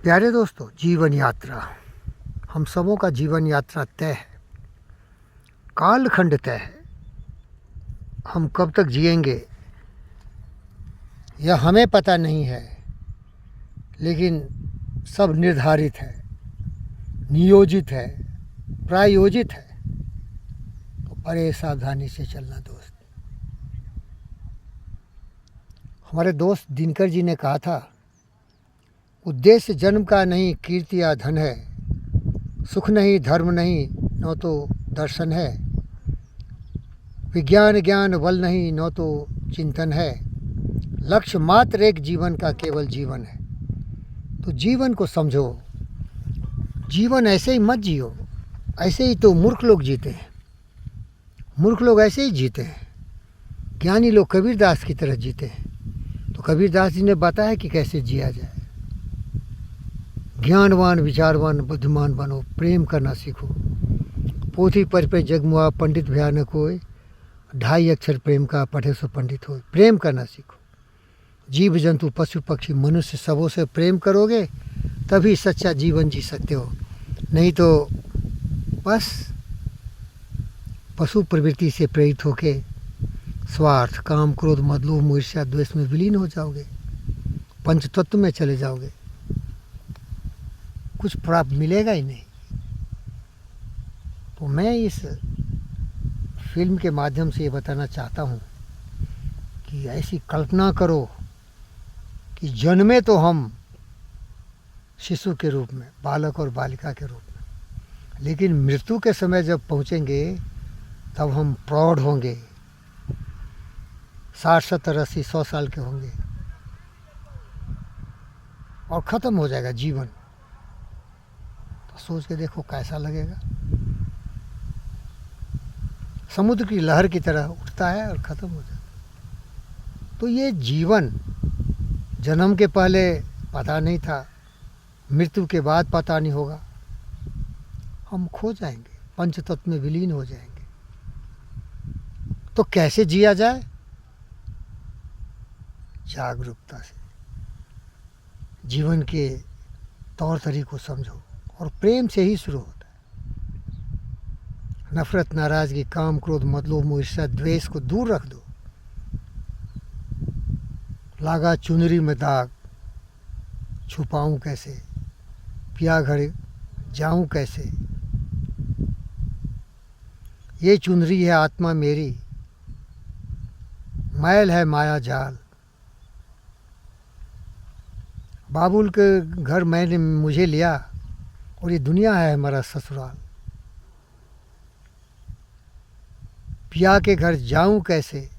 प्यारे दोस्तों, जीवन यात्रा, हम सबों का जीवन यात्रा तय है, कालखंड तय है। हम कब तक जिएंगे यह हमें पता नहीं है, लेकिन सब निर्धारित है, नियोजित है, प्रायोजित है। तो बड़े सावधानी से चलना दोस्त। हमारे दोस्त दिनकर जी ने कहा था, उद्देश्य जन्म का नहीं कीर्ति या धन है, सुख नहीं धर्म नहीं न तो दर्शन है, विज्ञान ज्ञान बल नहीं न तो चिंतन है, लक्ष्य मात्र एक जीवन का केवल जीवन है। तो जीवन को समझो, जीवन ऐसे ही मत जियो। ऐसे ही तो मूर्ख लोग जीते हैं, मूर्ख लोग ऐसे ही जीते हैं। ज्ञानी लोग कबीरदास की तरह जीते हैं। तो कबीरदास जी ने बताया कि कैसे जिया जाए। ज्ञानवान विचारवान बुद्धिमान बनो, प्रेम करना सीखो। पोथी पर पे जगमुआ पंडित भयानक होए, 2.5 अक्षर प्रेम का पढ़े सो पंडित होए। प्रेम करना सीखो। जीव जंतु पशु पक्षी मनुष्य सबों से प्रेम करोगे तभी सच्चा जीवन जी सकते हो। नहीं तो बस पशु प्रवृत्ति से प्रेरित होके स्वार्थ काम क्रोध मद लोभ ईर्ष्या द्वेष में विलीन हो जाओगे, पंचतत्व में चले जाओगे, कुछ प्राप्त मिलेगा ही नहीं। तो मैं इस फिल्म के माध्यम से ये बताना चाहता हूँ कि ऐसी कल्पना करो कि जन्मे तो हम शिशु के रूप में, बालक और बालिका के रूप में, लेकिन मृत्यु के समय जब पहुँचेंगे तब हम प्रौढ़ होंगे, 60 70 80 100 साल के होंगे और ख़त्म हो जाएगा जीवन। तो सोच के देखो कैसा लगेगा। समुद्र की लहर की तरह उठता है और ख़त्म हो जाता है। तो ये जीवन जन्म के पहले पता नहीं था, मृत्यु के बाद पता नहीं होगा। हम खो जाएंगे, पंचतत्व में विलीन हो जाएंगे। तो कैसे जिया जाए? जागरूकता से जीवन के तौर तरीकों समझो, और प्रेम से ही शुरू होता है। नफरत नाराजगी काम क्रोध मद लोभ मोह ईर्ष्या द्वेष को दूर रख दो। लागा चुनरी में दाग छुपाऊं कैसे, पिया घर जाऊं कैसे, ये चुनरी है आत्मा मेरी, मैल है माया जाल। बाबुल के घर मैंने मुझे लिया और ये दुनिया है हमारा ससुराल। पिया के घर जाऊं कैसे,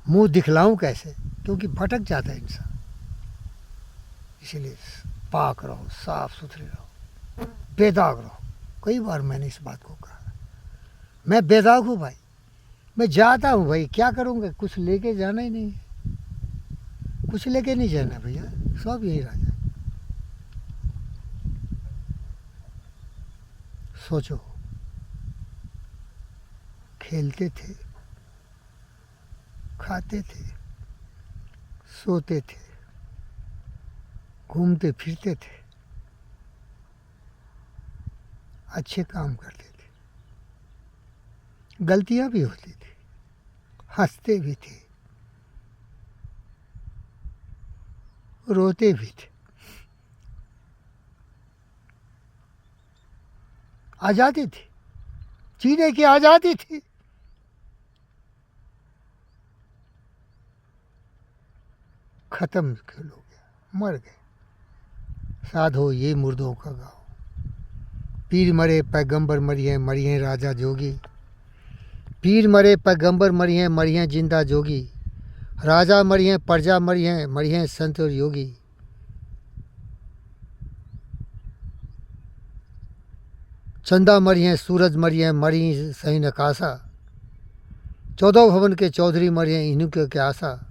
मुंह दिखलाऊं कैसे, क्योंकि भटक जाता है इंसान। इसीलिए पाक रहो, साफ सुथरे रहो, बेदाग रहो। कई बार मैंने इस बात को कहा, मैं बेदाग हूँ भाई, मैं जाता हूँ भाई, क्या करूँगा? कुछ लेके जाना ही नहीं है, कुछ लेके नहीं जाना भैया, सब यही रह जाए। सोचो, खेलते थे, खाते थे, सोते थे, घूमते फिरते थे, अच्छे काम करते थे, गलतियां भी होती थी, हंसते भी थे, रोते भी थे, आज़ादी थी, जीने की आज़ादी थी। खत्म खेल हो गया, मर गए। साधो ये मुर्दों का गाँव, पीर मरे पैगंबर मरी हैं राजा जोगी। पीर मरे पैगंबर मरी हैं जिंदा जोगी। राजा मरी हैं प्रजा मरी हैं संत और योगी। चंदा मरी हैं सूरज मरी सही नकाशा। 14 भवन के चौधरी मरी हैं इन्हीं के आशा।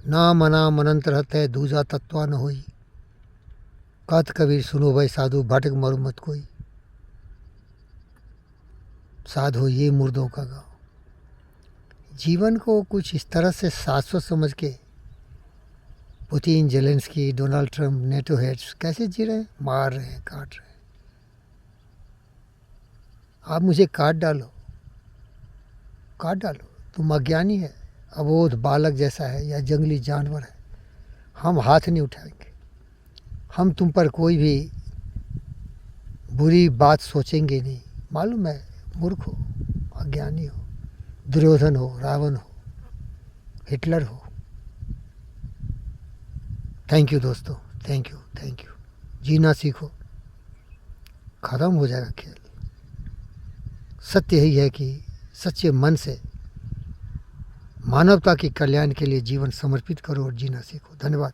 नाम अनाम अनंत रहत है, दूजा तत्वा न होई। कहत कबीर सुनो भाई साधु, भटक मरो मत कोई। साधो ये मुर्दों का गाँव। जीवन को कुछ इस तरह से शाश्वत समझ के Putin, Zelensky, Donald Trump, NATO heads कैसे जी रहे हैं? मार रहे हैं, काट रहे हैं। आप मुझे काट डालो, काट डालो, तुम अज्ञानी है, अबोध बालक जैसा है या जंगली जानवर है, हम हाथ नहीं उठाएंगे। हम तुम पर कोई भी बुरी बात सोचेंगे नहीं। मालूम है मूर्ख हो, अज्ञानी हो, दुर्योधन हो, रावण हो, हिटलर हो। थैंक यू दोस्तों, थैंक यू, थैंक यू। जीना सीखो, ख़त्म हो जाएगा खेल। सत्य यही है कि सच्चे मन से मानवता के कल्याण के लिए जीवन समर्पित करो और जीना सीखो। धन्यवाद।